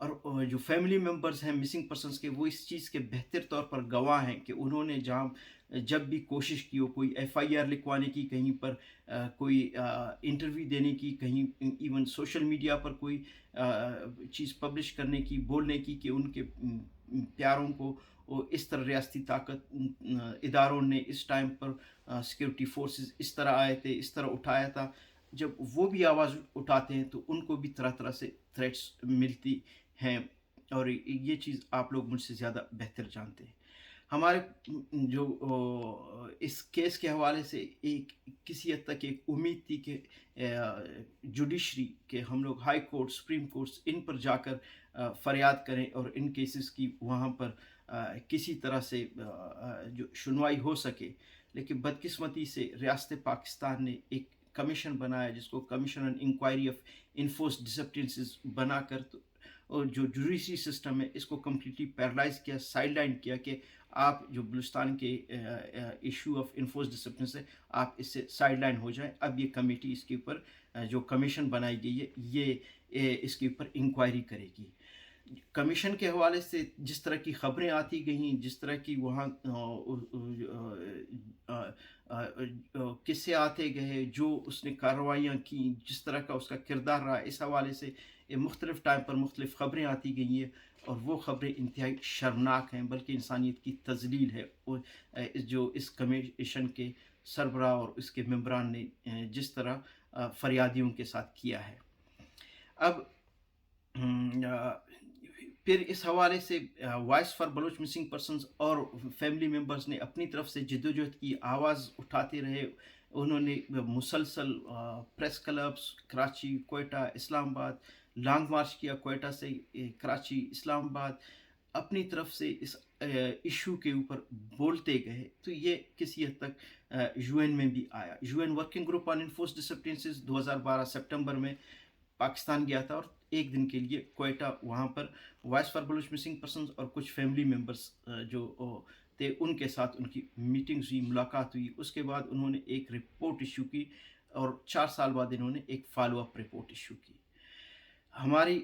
اور جو family members ہیں مسنگ پرسنس کے، وہ اس چیز کے بہتر طور پر گواہ ہیں کہ انہوں نے جب بھی کوشش کی ہو کوئی ایف آئی آر لکھوانے کی، کہیں پر کوئی انٹرویو دینے کی، کہیں ایون سوشل میڈیا پر کوئی چیز پبلش کرنے کی، بولنے کی کہ ان کے پیاروں کو اس طرح ریاستی طاقت اداروں نے اس ٹائم پر سیکیورٹی فورسز اس طرح آئے تھے، اس طرح اٹھایا تھا، جب وہ بھی آواز اٹھاتے ہیں تو ان کو بھی طرح طرح سے تھریٹس ملتی ہیں، اور یہ چیز آپ لوگ مجھ سے زیادہ بہتر جانتے ہیں۔ ہمارے جو اس کیس کے حوالے سے ایک کسی حد تک ایک امید تھی کہ جوڈیشری کہ ہم لوگ ہائی کورٹ، سپریم کورٹس، ان پر جا کر فریاد کریں اور ان کیسز کی وہاں پر کسی طرح سے جو سنوائی ہو سکے، لیکن بدقسمتی سے ریاست پاکستان نے ایک کمیشن بنایا جس کو commission on inquiry of enforced disappearances بنا کر، اور جو جوڈیشری سسٹم ہے اس کو کمپلیٹلی پیرالائز کیا، سائڈ لائن کیا کہ آپ جو بلوچستان کے ایشو آف انفورس ڈسپلنس ہے آپ اس سے سائڈ لائن ہو جائیں۔ اب یہ کمیٹی اس کے اوپر جو کمیشن بنائی گئی ہے یہ اس کے اوپر انکوائری کرے گی۔ کمیشن کے حوالے سے جس طرح کی خبریں آتی گئیں، جس طرح کی وہاں قصے آتے گئے، جو اس نے کارروائیاں کی، جس طرح کا اس کا کردار رہا، اس حوالے سے مختلف ٹائم پر مختلف خبریں آتی گئی ہیں، اور وہ خبریں انتہائی شرمناک ہیں، بلکہ انسانیت کی تذلیل ہے، اور جو اس کمیشن کے سربراہ اور اس کے ممبران نے جس طرح فریادیوں کے ساتھ کیا ہے۔ اب پھر اس حوالے سے voice for Baloch missing persons اور فیملی ممبرز نے اپنی طرف سے جدوجہد کی، آواز اٹھاتے رہے، انہوں نے مسلسل پریس کلبس کراچی، کوئٹہ، اسلام آباد، لانگ مارچ کیا کوئٹہ سے کراچی، اسلام آباد، اپنی طرف سے اس ایشو کے اوپر بولتے گئے، تو یہ کسی حد تک یو این میں بھی آیا۔ U N working group on enforce disappearances 2012 September میں پاکستان گیا تھا، اور ایک دن کے لیے کوئٹہ، وہاں پر voice for Baloch missing persons اور کچھ فیملی ممبرس جو تھے ان کے ساتھ ان کی میٹنگز ہوئی، ملاقات ہوئی، اس کے بعد انہوں نے ایک رپورٹ ایشو کی، اور 4 سال بعد انہوں نے ایک فالو اپ رپورٹ ایشو کی۔ ہماری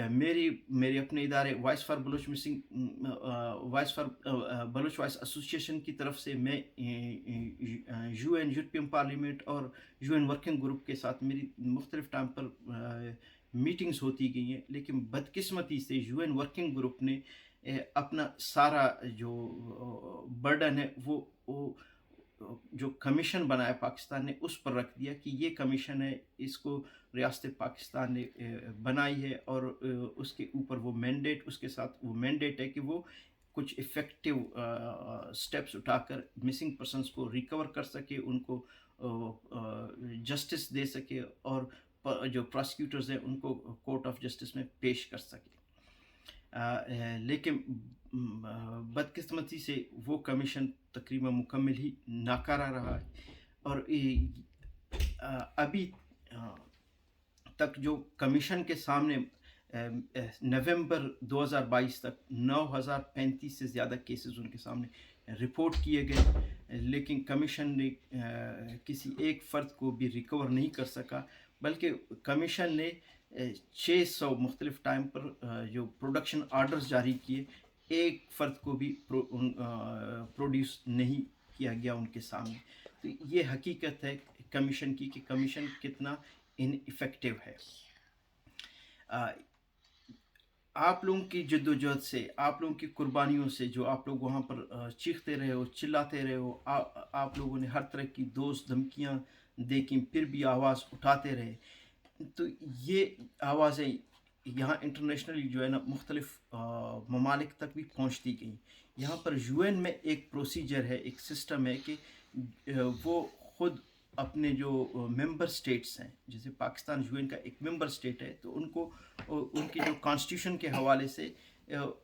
میرے اپنے ادارے voice for Baloch missing voice for Baloch voice association کی طرف سے میں یو این یورپین پارلیمنٹ اور یو این ورکنگ گروپ کے ساتھ میری مختلف ٹائم پر میٹنگز ہوتی گئی ہیں، لیکن بدقسمتی سے یو این ورکنگ گروپ نے اپنا سارا جو برڈن ہے وہ جو کمیشن بنایا پاکستان نے اس پر رکھ دیا کہ یہ کمیشن ہے، اس کو ریاست پاکستان نے بنائی ہے، اور اس کے اوپر وہ مینڈیٹ، اس کے ساتھ وہ مینڈیٹ ہے کہ وہ کچھ افیکٹو سٹیپس اٹھا کر مسنگ پرسنس کو ریکور کر سکے، ان کو جسٹس دے سکے، اور جو پراسیکیوٹرز ہیں ان کو کورٹ آف جسٹس میں پیش کر سکے۔ لیکن بدقسمتی سے وہ کمیشن تقریباً مکمل ہی ناکارہ رہا ہے، اور ابھی تک جو کمیشن کے سامنے نومبر 2022 تک 9035 سے زیادہ کیسز ان کے سامنے رپورٹ کیے گئے، لیکن کمیشن نے کسی ایک فرد کو بھی ریکور نہیں کر سکا، بلکہ کمیشن نے 600 مختلف ٹائم پر جو پروڈکشن آرڈرز جاری کیے، ایک فرد کو بھی پروڈیوس نہیں کیا گیا ان کے سامنے۔ تو یہ حقیقت ہے کمیشن کی کہ کمیشن کتنا ان ایفیکٹو ہے۔ آپ لوگوں کی جدوجہد سے، آپ لوگوں کی قربانیوں سے، جو آپ لوگ وہاں پر چیختے رہے ہو، چلاتے رہے ہو، آپ لوگوں نے ہر طرح کی دوست دھمکیاں دیکھیں، پھر بھی آواز اٹھاتے رہے، تو یہ آوازیں یہاں انٹرنیشنلی جو ہے نا مختلف ممالک تک بھی پہنچتی گئیں۔ یہاں پر یو این میں ایک پروسیجر ہے، ایک سسٹم ہے کہ وہ خود اپنے جو ممبر سٹیٹس ہیں، جیسے پاکستان یو این کا ایک ممبر سٹیٹ ہے، تو ان کو ان کی جو کانسٹیٹیوشن کے حوالے سے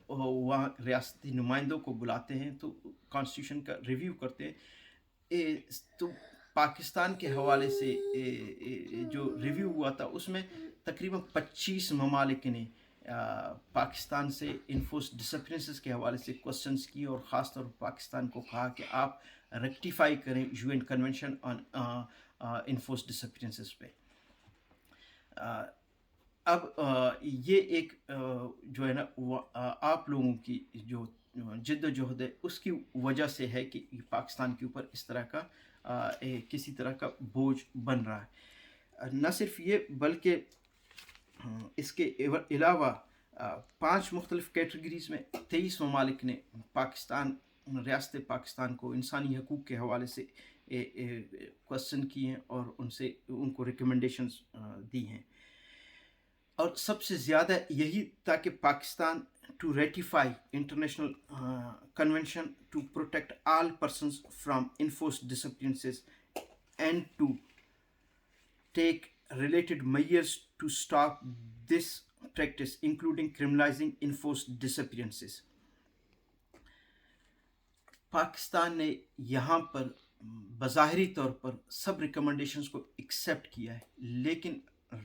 وہاں ریاستی نمائندوں کو بلاتے ہیں، تو کانسٹیٹیوشن کا ریویو کرتے ہیں۔ تو پاکستان کے حوالے سے جو ریویو ہوا تھا اس میں تقریباً 25 ممالک نے پاکستان سے انفورس ڈسپلنسز کے حوالے سے کوسچنز کیے، اور خاص طور پر پاکستان کو کہا کہ آپ ریکٹیفائی کریں U N convention on enforce disappearances پہ۔ اب یہ ایک جو ہے نا آپ لوگوں کی جو جد و جہد ہے اس کی وجہ سے ہے کہ پاکستان کے اوپر اس طرح کا کسی طرح کا بوجھ بن رہا ہے. نہ صرف یہ بلکہ اس کے علاوہ 5 مختلف کیٹیگریز میں 23 ممالک نے ریاست پاکستان کو انسانی حقوق کے حوالے سے کوشچن کیے ہیں اور ان کو ریکمنڈیشنز دی ہیں. اور سب سے زیادہ یہی تاکہ Pakistan to ratify international convention to protect all persons from enforced disappearances and to take related measures to stop this practice, including criminalizing enforced disappearances. Pakistan نے یہاں پر بظاہری طور پر سب ریکمنڈیشنز کو ایکسیپٹ کیا ہے لیکن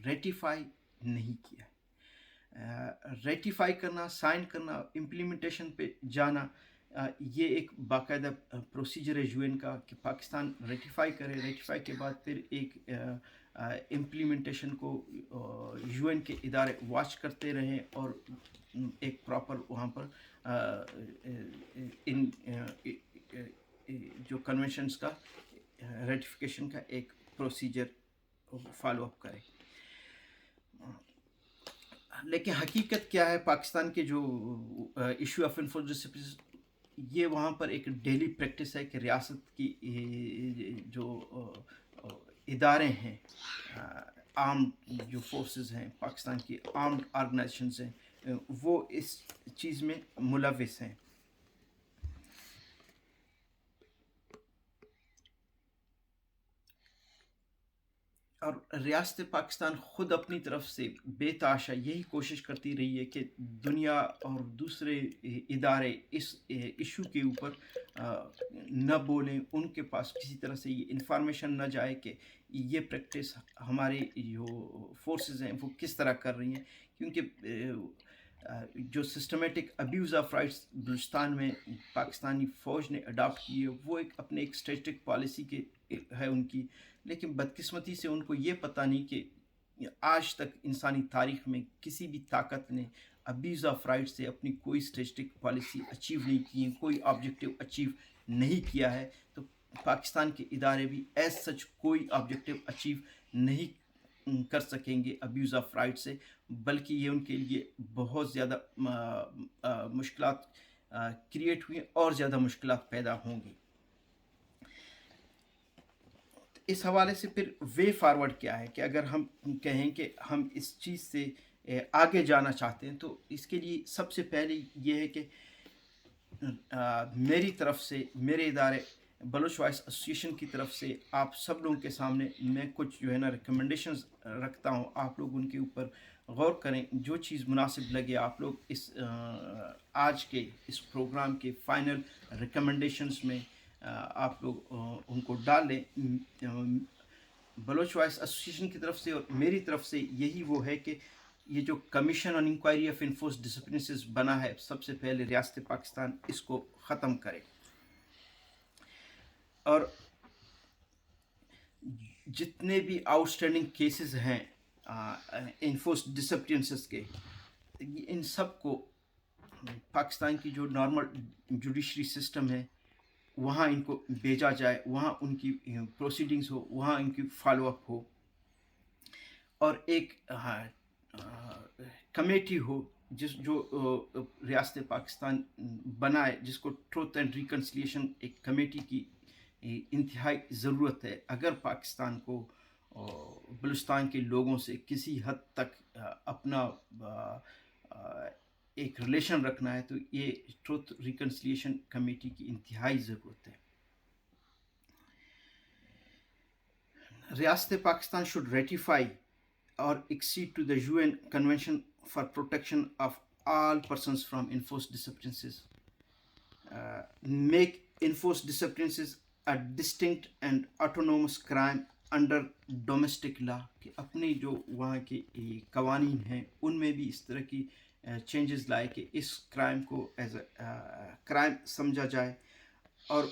ریٹیفائی نہیں کیا ہے. ریٹیفائی کرنا، سائن کرنا، امپلیمنٹیشن پہ جانا، یہ ایک باقاعدہ پروسیجر ہے یو این کا کہ پاکستان ریٹیفائی کرے، ریٹیفائی کے بعد پھر ایک امپلیمنٹیشن کو یو این کے ادارے واچ کرتے رہیں اور ایک پراپر وہاں پر ان جو کنونشنز کا ریٹیفیکیشن کا ایک پروسیجر فالو اپ کرے. لیکن حقیقت کیا ہے پاکستان کے جو ایشو آف انفورسڈ ڈسپلنس، یہ وہاں پر ایک ڈیلی پریکٹس ہے کہ ریاست کی جو ادارے ہیں، آرمڈ جو فورسز ہیں، پاکستان کی آرمڈ آرگنائزیشنز ہیں، وہ اس چیز میں ملوث ہیں. اور ریاست پاکستان خود اپنی طرف سے بے تحاشا یہی کوشش کرتی رہی ہے کہ دنیا اور دوسرے ادارے اس ایشو کے اوپر نہ بولیں، ان کے پاس کسی طرح سے یہ انفارمیشن نہ جائے کہ یہ پریکٹس ہمارے جو فورسز ہیں وہ کس طرح کر رہی ہیں. کیونکہ جو systematic abuse of rights Balochistan میں پاکستانی فوج نے اڈاپٹ کی ہے، وہ اپنے ایک اسٹریٹجک پالیسی کے ہے ان کی. لیکن بدقسمتی سے ان کو یہ پتہ نہیں کہ آج تک انسانی تاریخ میں کسی بھی طاقت نے ابیوز آف رائٹ سے اپنی کوئی اسٹریٹجک پالیسی اچیو نہیں کی ہے، کوئی آبجیکٹیو اچیو نہیں کیا ہے. تو پاکستان کے ادارے بھی ایز سچ کوئی آبجیکٹیو اچیو نہیں کر سکیں گے ابیوز آف رائٹ سے، بلکہ یہ ان کے لیے بہت زیادہ مشکلات کریٹ ہوئی اور زیادہ مشکلات پیدا ہوں گی. اس حوالے سے پھر وے فارورڈ کیا ہے کہ اگر ہم کہیں کہ ہم اس چیز سے آگے جانا چاہتے ہیں تو اس کے لیے سب سے پہلے یہ ہے کہ میری طرف سے، میرے ادارے بلوچ وائس ایسوسیشن کی طرف سے آپ سب لوگوں کے سامنے میں کچھ جو ہے نا ریکمنڈیشنز رکھتا ہوں. آپ لوگ ان کے اوپر غور کریں، جو چیز مناسب لگے آپ لوگ اس آج کے اس پروگرام کے فائنل ریکمنڈیشنز میں آپ لوگ ان کو ڈال لیں. بلوچ وائس ایسوسیشن کی طرف سے اور میری طرف سے یہی وہ ہے کہ یہ جو commission on inquiry of enforced disappearances بنا ہے، سب سے پہلے ریاست پاکستان اس کو ختم کرے. اور جتنے بھی آؤٹ اسٹینڈنگ کیسز ہیں انفورسڈ ڈسپلنسز کے، ان سب کو پاکستان کی جو نارمل جوڈیشری سسٹم ہے وہاں ان کو بھیجا جائے، وہاں ان کی پروسیڈنگز ہو، وہاں ان کی فالو اپ ہو، اور ایک کمیٹی ہو جو ریاست پاکستان بنائے، جس کو ٹروتھ اینڈ ریکنسلیشن ایک کمیٹی کی انتہائی ضرورت ہے. اگر پاکستان کو بلوچستان کے لوگوں سے کسی حد تک اپنا ایک ریلیشن رکھنا ہے تو یہ ٹروتھ ریکنسلیشن کمیٹی کی انتہائی ضرورت ہے. ریاست Pakistan should ratify or accede to the UN Convention for Protection of all persons from enforced disappearances. Make enforced disappearances a distinct and autonomous crime under domestic law. کہ اپنے جو وہاں کے قوانین ہیں ان میں بھی اس طرح کی چینجز لائے کہ اس کرائم کو ایز اے کرائم سمجھا جائے، اور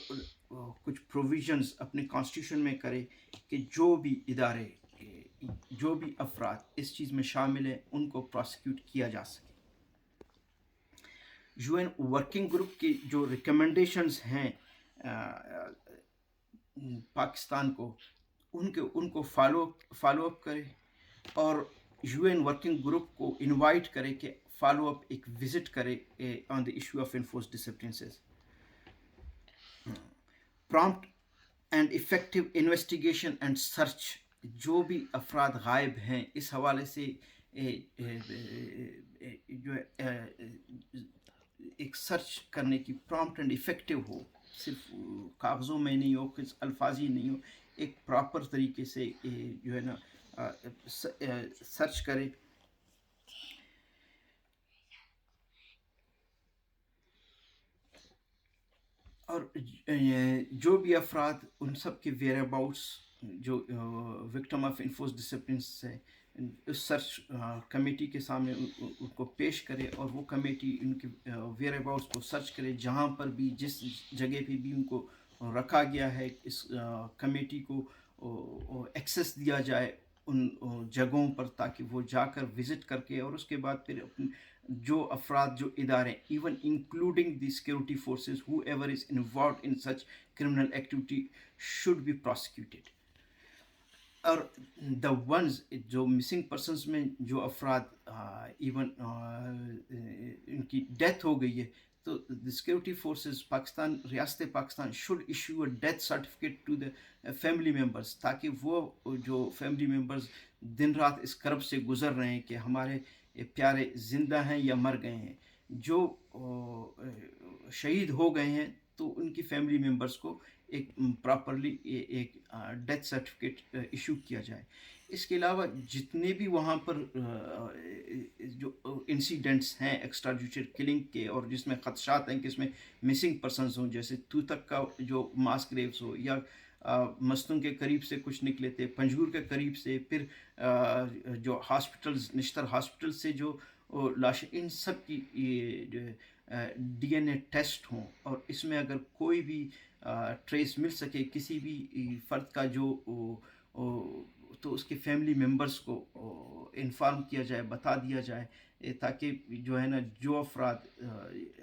کچھ پروویژنز اپنے کانسٹیٹیوشن میں کرے کہ جو بھی ادارے جو بھی افراد اس چیز میں شامل ہیں ان کو پروسیکیوٹ کیا جا سکے۔ یو این ورکنگ گروپ کی جو ریکمنڈیشنز ہیں پاکستان کو، ان کو فالو اپ کرے، اور یو این ورکنگ گروپ کو انوائٹ کرے کہ فالو اپ ایک وزٹ کرے on the issue of enforce disappearances. Prompt and effective investigation and search, جو بھی افراد غائب ہیں اس حوالے سے جو ایک سرچ کرنے کی پرامپٹ اینڈ افیکٹو ہو، صرف کاغذوں میں نہیں ہو، کچھ الفاظی نہیں ہو، ایک پراپر طریقے سے جو ہے نا سرچ کرے۔ اور جو بھی افراد ان سب کے ویئر اباؤٹس جو وکٹم آف انفورس ڈسپلنس ہے، اس سرچ کمیٹی کے سامنے ان کو پیش کرے، اور وہ کمیٹی ان کے ویئر اباؤٹس کو سرچ کرے، جہاں پر بھی جس جگہ پہ بھی ان کو رکھا گیا ہے، اس کمیٹی کو ایکسیس دیا جائے ان جگہوں پر، تاکہ وہ جا کر وزٹ کر کے، اور اس کے بعد پھر جو افراد، جو ادارے، even including the security forces, whoever is involved in such criminal activity should be prosecuted. اور دا ونز جو مسنگ پرسنس میں جو افراد ایون ان کی ڈیتھ ہو گئی ہے، تو دی سیکورٹی فورسز پاکستان، ریاست Pakistan should issue a death certificate to the family members, تاکہ وہ جو فیملی ممبرز دن رات اس کرب سے گزر رہے ہیں کہ ہمارے پیارے زندہ ہیں یا مر گئے ہیں، جو شہید ہو گئے ہیں، تو ان کی فیملی ممبرس کو ایک پراپرلی ایک ڈیتھ سرٹیفکیٹ ایشو کیا جائے۔ اس کے علاوہ جتنے بھی وہاں پر جو انسیڈنٹس ہیں ایکسٹرا جوڈیشل کلنگ کے، اور جس میں خدشات ہیں کہ اس میں مسنگ پرسنز ہوں، جیسے توتک کا جو ماس گریوز ہو، یا مستوں کے قریب سے کچھ نکلے تھے، پنجگور کے قریب سے، پھر جو ہاسپٹلز، نشتر ہاسپٹل سے جو لاشیں، ان سب کی ڈی این اے ٹیسٹ ہوں، اور اس میں اگر کوئی بھی ٹریس مل سکے کسی بھی فرد کا، جو تو اس کے فیملی ممبرس کو انفارم کیا جائے، بتا دیا جائے، تاکہ جو ہے نا جو افراد،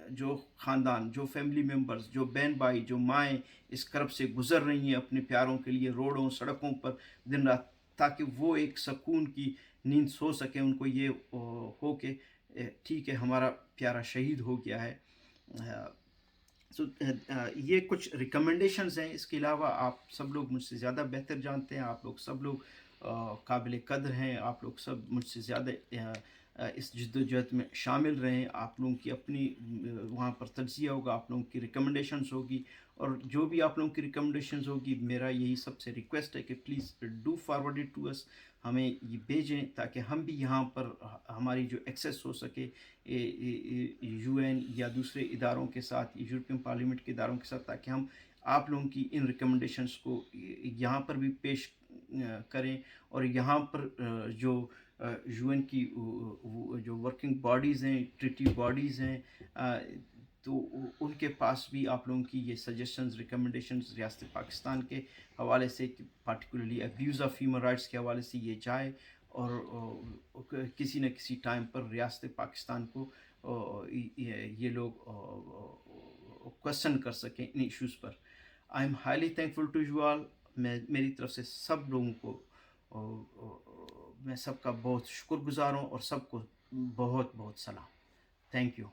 جو خاندان، جو فیملی ممبرس، جو بہن بھائی، جو مائیں اس کرب سے گزر رہی ہیں اپنے پیاروں کے لیے روڈوں، سڑکوں پر دن رات، تاکہ وہ ایک سکون کی نیند سو سکیں، ان کو یہ ہو کہ ٹھیک ہے، ہمارا پیارا شہید ہو گیا ہے۔ یہ کچھ ریکمنڈیشنز ہیں۔ اس کے علاوہ آپ سب لوگ مجھ سے زیادہ بہتر جانتے ہیں، آپ لوگ سب لوگ قابل قدر ہیں، آپ لوگ سب مجھ سے زیادہ اس جد و جہد میں شامل رہیں، آپ لوگوں کی اپنی وہاں پر تجزیہ ہوگا، آپ لوگوں کی ریکمنڈیشنز ہوگی، اور جو بھی آپ لوگوں کی ریکمنڈیشنز ہوگی، میرا یہی سب سے ریکویسٹ ہے کہ please do forward it to us, ہمیں یہ بھیجیں، تاکہ ہم بھی یہاں پر ہماری جو ایکسیس ہو سکے یو این یا دوسرے اداروں کے ساتھ، یورپین پارلیمنٹ کے اداروں کے ساتھ، تاکہ ہم آپ لوگوں کی ان ریکمنڈیشنز کو یہاں پر بھی پیش کریں، اور یہاں پر جو یو این کی جو ورکنگ باڈیز ہیں، ٹریٹی باڈیز ہیں، تو ان کے پاس بھی آپ لوگوں کی یہ سجیشنز، ریکمنڈیشنز ریاست پاکستان کے حوالے سے، particularly abuse of human rights کے حوالے سے یہ جائے، اور کسی نہ کسی ٹائم پر ریاست پاکستان کو یہ لوگ کوشچن کر سکیں ان ایشوز پر۔ I am highly thankful to you all, میری طرف سے سب لوگوں کو میں سب کا بہت شکر گزار ہوں، اور سب کو بہت بہت سلام۔ Thank you.